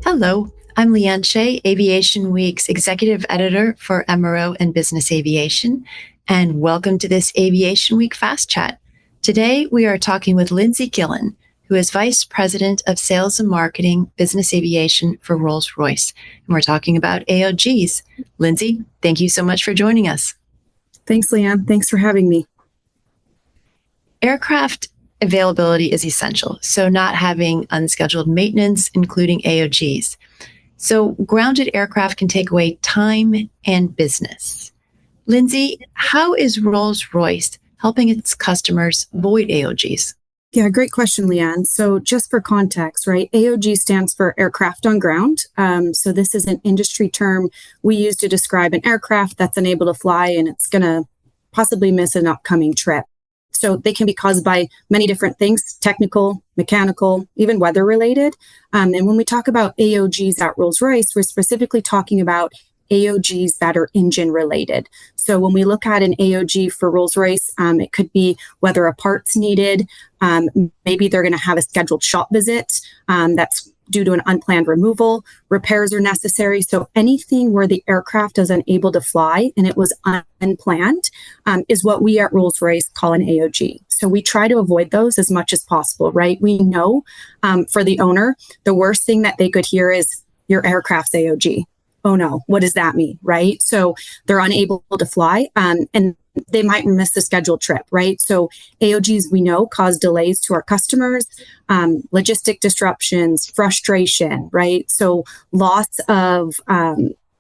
Hello, I'm Leanne Shea, Aviation Week's Executive Editor for MRO and Business Aviation, and welcome to this Aviation Week Fast Chat. Today, we are talking with Lindsay Gillen, who is Vice President of Sales and Marketing, Business Aviation for Rolls-Royce, and we're talking about AOGs. Lindsay, thank you so much for joining us. Thanks, Leanne. Thanks for having me. Aircraft availability is essential, so not having unscheduled maintenance, including AOGs. So grounded aircraft can take away time and business. Lindsay, how is Rolls-Royce helping its customers avoid AOGs? Yeah, great question, Leanne. So just for context, right, AOG stands for aircraft on ground. So this is an industry term we use to describe an aircraft that's unable to fly and it's going to possibly miss an upcoming trip. So they can be caused by many different things, technical, mechanical, even weather related. And when we talk about AOGs at Rolls-Royce, we're specifically talking about AOGs that are engine related. So when we look at an AOG for Rolls-Royce, it could be whether a part's needed. Maybe they're going to have a scheduled shop visit that's due to an unplanned removal. Repairs are necessary. So anything where the aircraft is unable to fly and it was unplanned is what we at Rolls-Royce call an AOG. So we try to avoid those as much as possible, right? We know for the owner, the worst thing that they could hear is your aircraft's AOG. Oh no, what does that mean, right? So they're unable to fly and they might miss the scheduled trip, right? So AOGs, we know, cause delays to our customers, logistic disruptions, frustration, right? So loss of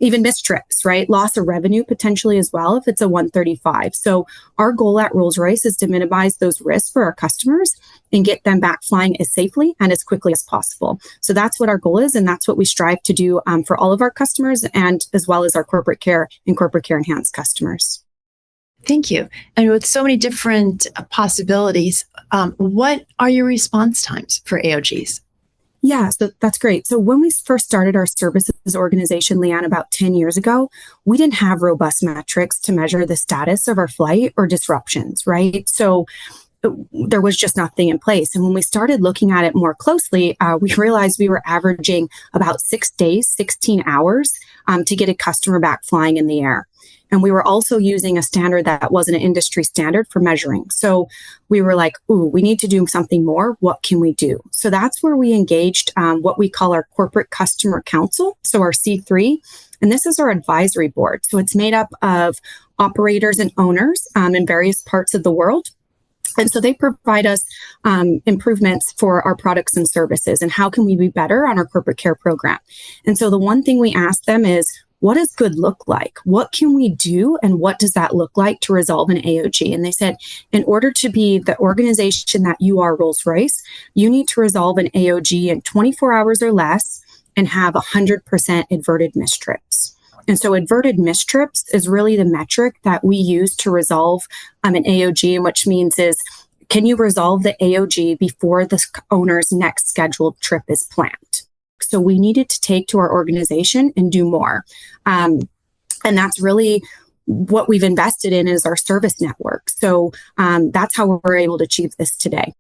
even missed trips, right? Loss of revenue potentially as well if it's a 135. So our goal at Rolls-Royce is to minimize those risks for our customers and get them back flying as safely and as quickly as possible. So that's what our goal is, and that's what we strive to do for all of our customers and as well as our corporate care and corporate care enhanced customers. Thank you. And with so many different possibilities, what are your response times for AOGs? Yeah, so that's great. So when we first started our services organization, Leanne, about 10 years ago, we didn't have robust metrics to measure the status of our flight or disruptions, right? So there was just nothing in place. And when we started looking at it more closely, we realized we were averaging about 6 days, 16 hours to get a customer back flying in the air. And we were also using a standard that wasn't an industry standard for measuring. So we were like, ooh, we need to do something more. What can we do? So that's where we engaged what we call our Corporate Customer Council, so our C3. And this is our advisory board. So it's made up of operators and owners in various parts of the world. And so they provide us improvements for our products and services and how can we be better on our corporate care program. And so the one thing we ask them is, what does good look like? What can we do? And what does that look like to resolve an AOG? And they said, in order to be the organization that you are, Rolls-Royce, you need to resolve an AOG in 24 hours or less and have 100% averted missed trips. And so averted missed trips is really the metric that we use to resolve an AOG, and which means is, can you resolve the AOG before the owner's next scheduled trip is planned? So we needed to take to our organization and do more. And that's really what we've invested in is our service network. So that's how we're able to achieve this today.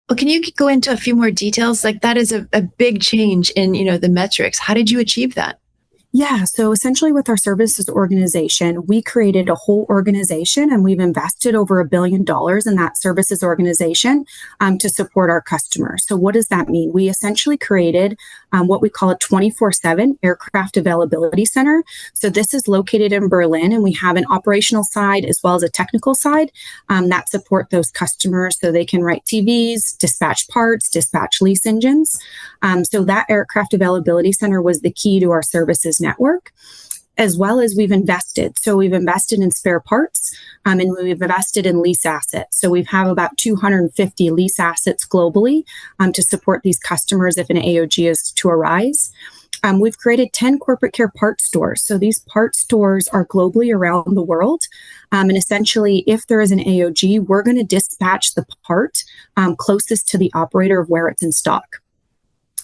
Well, can you go into a few more details? Like that is a big change in, the metrics. How did you achieve that? Yeah. So essentially with our services organization, we created a whole organization and we've invested over $1 billion in that services organization to support our customers. So what does that mean? We essentially created what we call a 24/7 aircraft availability center. So this is located in Berlin and we have an operational side as well as a technical side that support those customers so they can write TVs, dispatch parts, dispatch lease engines. So that aircraft availability center was the key to our services network, as well as we've invested. So we've invested in spare parts and we've invested in lease assets. So we have about 250 lease assets globally to support these customers if an AOG is to arise. We've created 10 corporate care parts stores. So these parts stores are globally around the world. And essentially, if there is an AOG, we're going to dispatch the part closest to the operator of where it's in stock.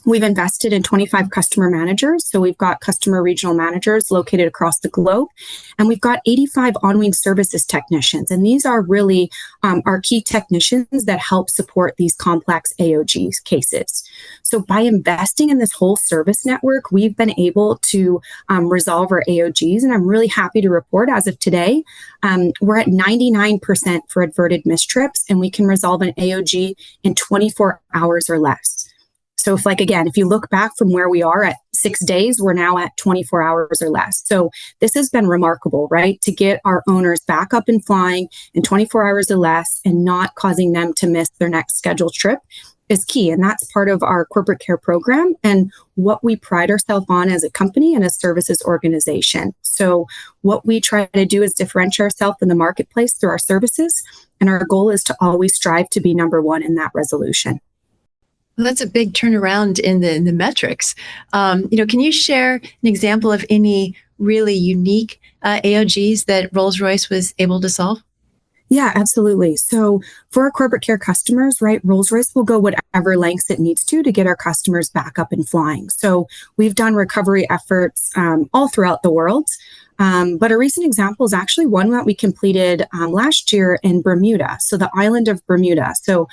We've invested in 25 customer managers. So we've got customer regional managers located across the globe. And we've got 85 on-wing services technicians. And these are really our key technicians that help support these complex AOG cases. So by investing in this whole service network, we've been able to resolve our AOGs. And I'm really happy to report as of today, we're at 99% for averted mistrips, and we can resolve an AOG in 24 hours or less. So if you look back from where we are at 6 days, we're now at 24 hours or less. So this has been remarkable, right? To get our owners back up and flying in 24 hours or less and not causing them to miss their next scheduled trip is key. And that's part of our corporate care program and what we pride ourselves on as a company and a services organization. So what we try to do is differentiate ourselves in the marketplace through our services. And our goal is to always strive to be number one in that resolution. Well, that's a big turnaround in the metrics. Can you share an example of any really unique AOGs that Rolls-Royce was able to solve? Yeah, absolutely. So for our corporate care customers, right, Rolls-Royce will go whatever lengths it needs to get our customers back up and flying. So we've done recovery efforts all throughout the world. But a recent example is actually one that we completed last year in Bermuda, so the island of Bermuda. So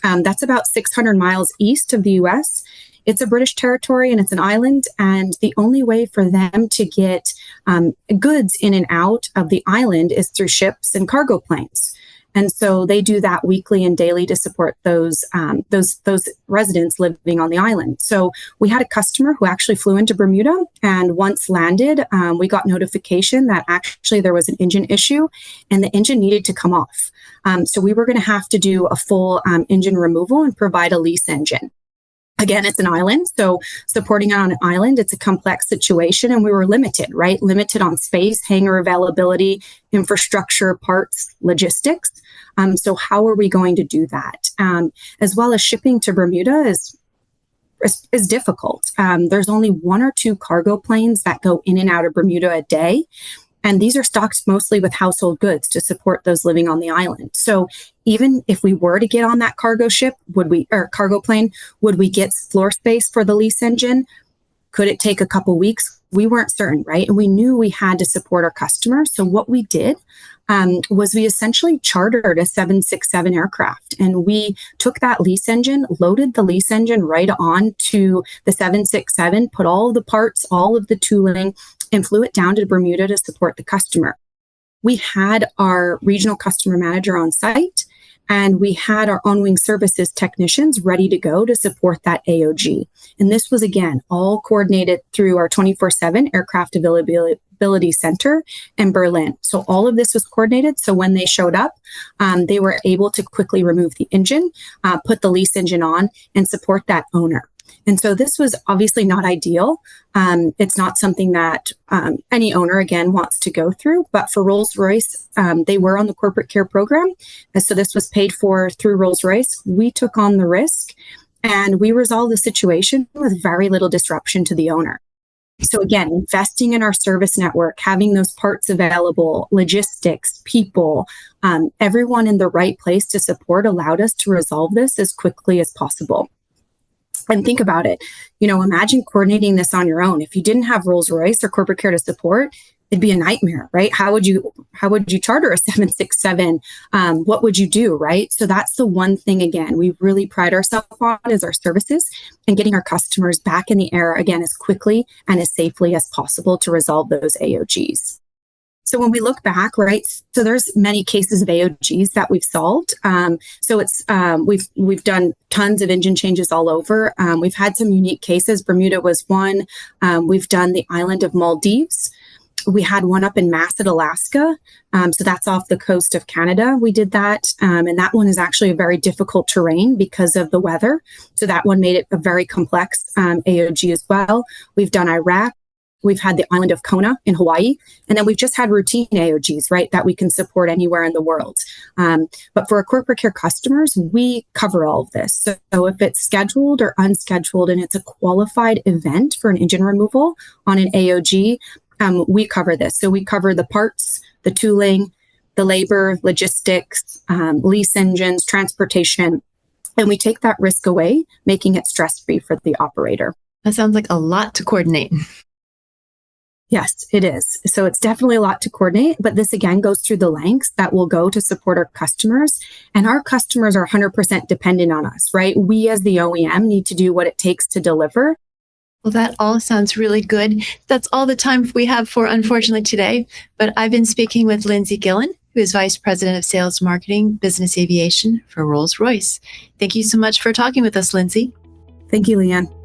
that's about 600 miles east of the U.S. It's a British territory and it's an island. And the only way for them to get goods in and out of the island is through ships and cargo planes. And so they do that weekly and daily to support those residents living on the island. So we had a customer who actually flew into Bermuda, and once landed, we got notification that actually there was an engine issue and the engine needed to come off. So we were going to have to do a full engine removal and provide a lease engine. Again, it's an island, so supporting on an island, it's a complex situation, and we were limited, right? Limited on space, hangar availability, infrastructure, parts, logistics. So how are we going to do that? As well as shipping to Bermuda is difficult. There's only 1 or 2 cargo planes that go in and out of Bermuda a day. And these are stocked mostly with household goods to support those living on the island. So even if we were to get on that cargo plane, would we get floor space for the lease engine? Could it take a couple weeks? We weren't certain, right? And we knew we had to support our customers. So what we did was we essentially chartered a 767 aircraft, and we took that lease engine, loaded the lease engine right on to the 767, put all of the parts, all of the tooling, and flew it down to Bermuda to support the customer. We had our regional customer manager on site, and we had our on-wing services technicians ready to go to support that AOG. And this was, again, all coordinated through our 24/7 aircraft availability center in Berlin. So all of this was coordinated. So when they showed up, they were able to quickly remove the engine, put the lease engine on, and support that owner. And so this was obviously not ideal. It's not something that any owner, again, wants to go through. But for Rolls-Royce, they were on the corporate care program. And so this was paid for through Rolls-Royce. We took on the risk, and we resolved the situation with very little disruption to the owner. So again, investing in our service network, having those parts available, logistics, people, everyone in the right place to support allowed us to resolve this as quickly as possible. And think about it, imagine coordinating this on your own. If you didn't have Rolls-Royce or corporate care to support, it'd be a nightmare, right? How would you charter a 767? What would you do, right? So that's the one thing, again, we really pride ourselves on is our services and getting our customers back in the air, again, as quickly and as safely as possible to resolve those AOGs. So when we look back, right, so there's many cases of AOGs that we've solved. So it's we've done tons of engine changes all over. We've had some unique cases. Bermuda was one. We've done the island of Maldives. We had one up in Masset, Alaska. So that's off the coast of Canada. We did that. And that one is actually a very difficult terrain because of the weather. So that one made it a very complex AOG as well. We've done Iraq. We've had the island of Kona in Hawaii, and then we've just had routine AOGs, right, that we can support anywhere in the world. But for our corporate care customers, we cover all of this. So if it's scheduled or unscheduled and it's a qualified event for an engine removal on an AOG, we cover this. So we cover the parts, the tooling, the labor, logistics, lease engines, transportation, And we take that risk away, making it stress-free for the operator. That sounds like a lot to coordinate. Yes, it is. So it's definitely a lot to coordinate, but this again goes through the lengths that will go to support our customers. And our customers are 100% dependent on us, right? We as the OEM need to do what it takes to deliver. Well, that all sounds really good. That's all the time we have for, unfortunately, today. But I've been speaking with Lindsay Gillen, who is Vice President of Sales Marketing, Business Aviation for Rolls-Royce. Thank you so much for talking with us, Lindsay. Thank you, Leanne.